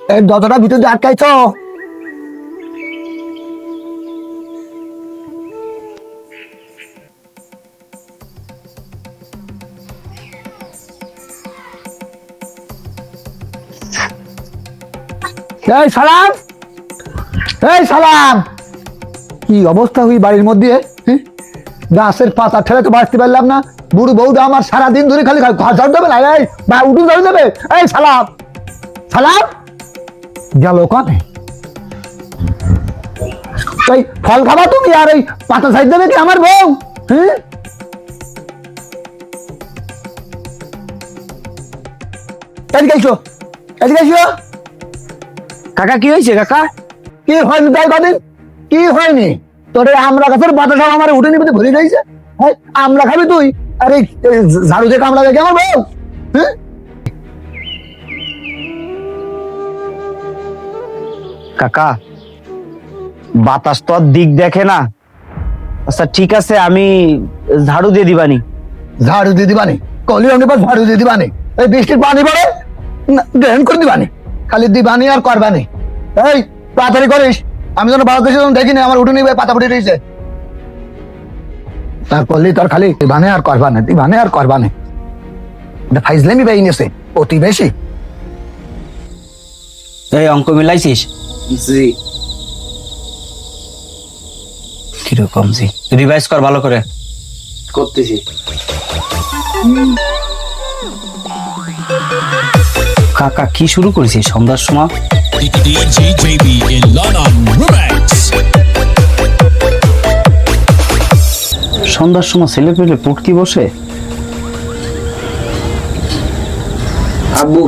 এই দরজাটা ভিতরে আটকাইছ? এই সালাম, এই সালাম, কি অবস্থা হই বাড়ির মধ্যে? গাছের পাতা ঠেলে তো বাঁচতে পারলাম না। বুড়ো বউটা আমার সারাদিন ধরে খালি ঘর ঝাড় দেবে না, এই বা উঠুন ঝাড়ু দেবে। এই সালাম, সালাম গেল কানে। এই ফল খাবা তুমি আর এই পাতা সাইড দেবে কি আমার বউ? হ্যাঁ, এদিকে এসো, এদিকে এসো। কাকা কি হয়েছে কাকা? কি হয়নি তাই কদিন? কি হয়নি তোর? আমরা গাছের পাতা সব আমার উঠে নিবে ভরে যাইছে। হ্যাঁ, আমরা খাবি তুই? আরে ঝাড়ু দিয়ে কামড়া দেখে আমার বউ। হ্যাঁ, কাকা বাতাস তো আর দিক দেখে না। আচ্ছা ঠিক আছে, আমি ঝাড়ু দিয়ে দিবানি। ঝাড়ু দিয়ে দিবানি? কলি অনেক ঝাড়ু দিয়ে দিবানি? এই বৃষ্টির পানি পড়ে গ্রহণ করে দিবানি? খালি দিবানি আর করবানি। এই তাড়াতাড়ি করিস, আমি যেন ভারত দেশে দেখিনি আমার উঠে নিবে পাতা ফুটে রয়েছে। তার করলি তোর খালি দিবানে আর করবানে, দিবানে আর করবানে। ফাইজলেমি বেই নিয়েছে অতি বেশি। এই অঙ্ক মিলাইছিস? জি। কিরকম জি? রিভাইজ কর ভালো করে। করতেছি। কাকা কি শুরু করেছিস সন্ধ্যার সময়? DJ JB in London Remix. সন্ধ্যার সময় ছেলে পেলে পড়তে বসে? আব্বু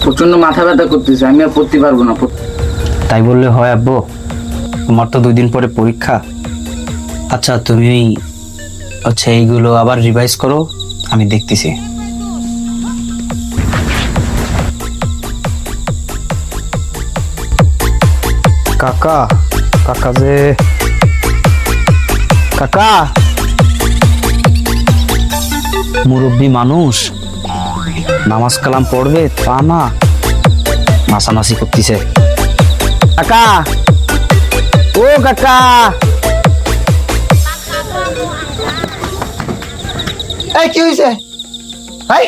প্রচন্ড মাথা ব্যথা করতেছে, আমি আর পড়তে পারবো না। তাই বললে হয় আব্বু? তোমার তো 2 দিন পরে পরীক্ষা। আচ্ছা তুমি হচ্ছে এইগুলো আবার রিভাইজ করো, আমি দেখতেছি। কাকা, কাকা যে কাকা মুরব্বী মানুষ, নামাজ কালাম পড়বে তা না, নাচানাচি করতেছে। কাকা, ও কাকা। এই কি হয়েছে? এই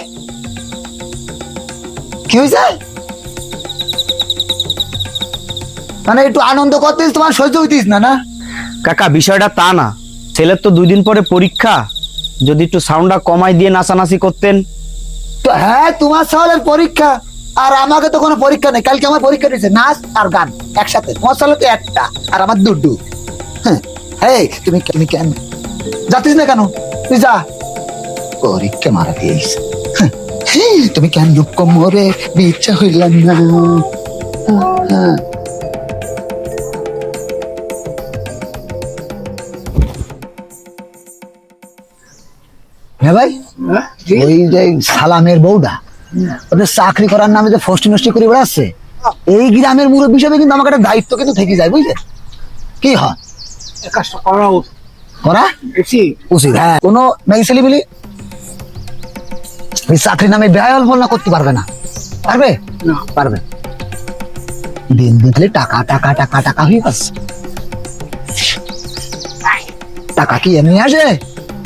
কি হয়েছে? মানে একটু আনন্দ করতিস, তোমার সহ্য হইতিস না? না কাকা বিষয়টা তা না, ছেলের তো 2 দিন পরে পরীক্ষা, যদি একটু সাউন্ডটা কমাই দিয়ে নাচানাচি করতেন। তো হ্যাঁ, তোমার সালের পরীক্ষা আর আমাকে তো কোনো পরীক্ষা নেই। কালকে আমার পরীক্ষা দিয়েছে নাচ আর গান একসাথে। তোমার সালে তো একটা আর আমার দুটো। হ্যাঁ, এই তুমি তুমি কেন যাতিস না? কেন তুই যা, পরীক্ষা মারা দিয়েছ। তুমি কেন দুঃখ মরে ইচ্ছা হইলাম না? হ্যাঁ, হ্যাঁ ভাই, ওই যে সালামের বউটা ওদের চাকরি করার নামে যে ফষ্টি নষ্টি করে বেড়াচ্ছে, এই গ্রামের মুরব্বী হিসেবে কিন্তু আমাকে একটা দায়িত্ব কিন্তু থেকে যায়, বুঝলে? কি হয় করা উচিত। হ্যাঁ, কোনো মেয়ে ছেলে মিলি ওই চাকরির নামে ব্যয় না করতে পারবে না। পারবে না? পারবে। দিন দিন খালি টাকা টাকা টাকা টাকা হয়ে যাচ্ছে। টাকা কি এমনি আসে?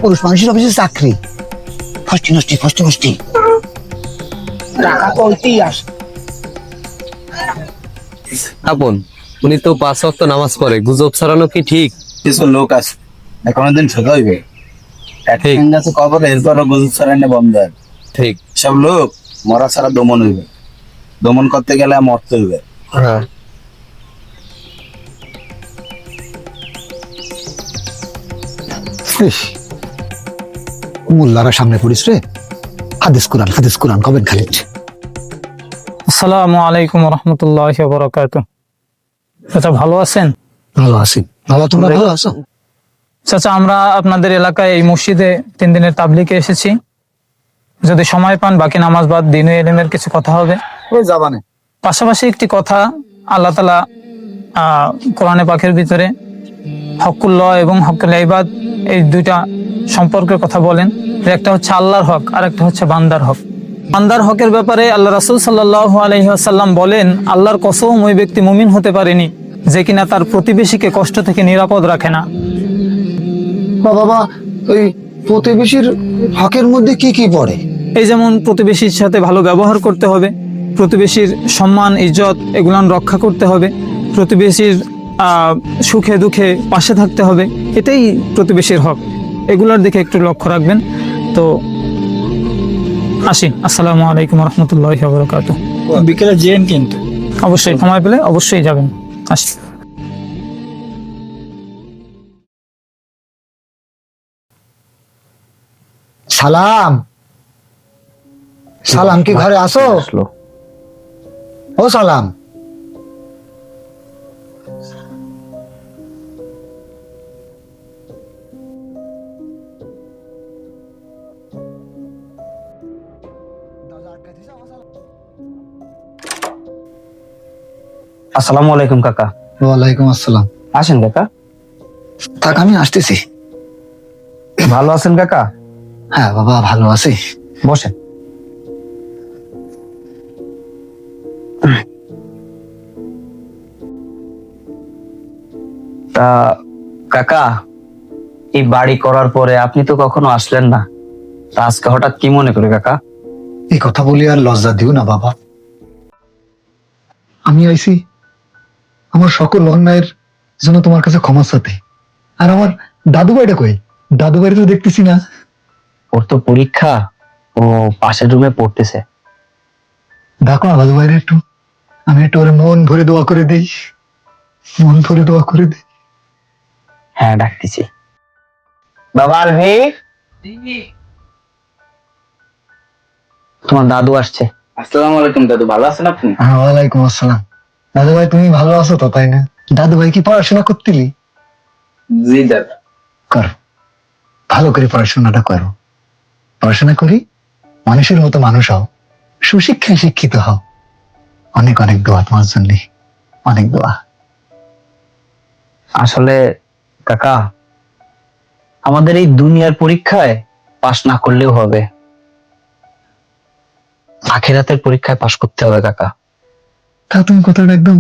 পুরুষ মানুষের অফিসে চাকরি, ফষ্টি নষ্টি ফষ্টি নষ্টি টাকা চলতেই আসে। আপন উনি তো 5 ওয়াক্ত নামাজ পড়ে, গুজব ছড়ানো কি ঠিক? কিছু লোক আছে এখনো দিন সোজা হইবে আছে কবর, এরপরও গুজব ছড়ানো বন্ধ হয়। ঠিক। সব লোক মরা ছাড়া দমন হইবে, দমন করতে গেলে মরতে হইবে। হ্যাঁ, মোল্লারা সামনে পড়িস রে। হাদিস কোরআন, হাদিস কোরআন কবেন খালিদ। আসসালামু আলাইকুম রহমতুল্লাহি ওয়া বারাকাতুহু। চাচা ভালো আছেন? ভালো আছি। ভালো, তোমরা ভালো আছো? চাচা আমরা আপনাদের এলাকায় এই মসজিদে 3 দিনের তাবলিগে এসেছি। যদি সময় পান বাকি নামাজ বাদ দ্বীনি ইলমের কিছু কথা হবে। ওই যাবানে। পাশাপাশি একটি কথা, আল্লাহ তাআলা কোরআনে পাকের ভিতরে হকুল্লাহ এবং হকুল ইবাদ এই 2টা সম্পর্কের কথা বলেন। একটা হচ্ছে আল্লাহর হক আর একটা হচ্ছে বান্দার হক। বান্দার হকের ব্যাপারে আল্লাহ রাসূল সাল্লাল্লাহু আলাইহি ওয়াসাল্লাম বলেন, আল্লাহর কসম ওই ব্যক্তি মুমিন হতে পারেনি যে কিনা তার প্রতিবেশীকে কষ্ট থেকে নিরাপদ রাখে না। বাবা, ওই প্রতিবেশীর হকের মধ্যে কি কি পড়ে? এই যেমন প্রতিবেশীর সাথে ভালো ব্যবহার করতে হবে, প্রতিবেশীর সম্মান ইজ্জত এগুলান রক্ষা করতে হবে, প্রতিবেশীর সুখে দুঃখে পাশে থাকতে হবে, এটাই প্রতিবেশীর হক। এগুলার দিকে একটু লক্ষ্য রাখবেন। তো আসি, আসসালামু আলাইকুম রহমতুল্লাহি ওয়া বারাকাতুহু। বিকেলে যেন কিন্তু অবশ্যই সময় পেলে অবশ্যই যাবেন। আসি। সালাম, সালাম কি ঘরে আসো? আসলো। ও সালাম, আসসালামু আলাইকুম কাকা। ওয়ালাইকুম আসসালাম। আসেন কাকা। থাক, আমি আসতেছি। ভালো আছেন কাকা? হ্যাঁ বাবা, ভালো আছি। বসেন। তা কাকা, এই বাড়ি করার পরে আপনি তো কখনো আসলেন না, তা আজকে হঠাৎ কি মনে করে কাকা? এই কথা বলি আর লজ্জা দিও না বাবা। আমি আইছি আমার সকল অন্যায়ের জন্য তোমার কাছে ক্ষমা চাইতে। আর আমার দাদু ভাইটা কই? দাদু ভাইটা তো দেখতেছি না। ওর তো পরীক্ষা, ও পাশের রুমে পড়তেছে। দেখো না দাদু ভাইরে একটু, আমি একটু ওরে মন ভরে দোয়া করে দেই, মন ভরে দোয়া করে দেই। হ্যাঁ, ডাকতেছি। বাবা আলভি, তোমার দাদু আসছে। আসসালামু আলাইকুম দাদু, ভালো আছেন আপনি? হ্যাঁ, ওয়ালাইকুম আসসালাম। দাদু ভাই তুমি ভালো আছো তো, তাই না? দাদু ভাই কি পড়াশোনা করতেলি? জি দাদা। করো, ভালো করে পড়াশোনাটা করো। পড়াশোনা করি মানুষের মতো মানুষ হও, সুশিক্ষায় শিক্ষিত হও। অনেক অনেক দোয়া তোমার জন্য, অনেক দোয়া। আসলে কাকা, আমাদের এই দুনিয়ার পরীক্ষায় পাশ না করলেও হবে, আখিরাতের পরীক্ষায় পাশ করতে হবে কাকা। তা তুমি কথাটা একদম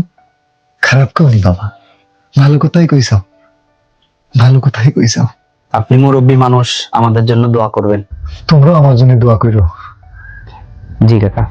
খারাপ কওনি বাবা, ভালো কথাই কইছো, ভালো কথাই কইছো। আপনি মুরব্বী মানুষ, আমাদের জন্য দোয়া করবেন। তোমরাও আমার জন্য দোয়া করো। জি কাকা।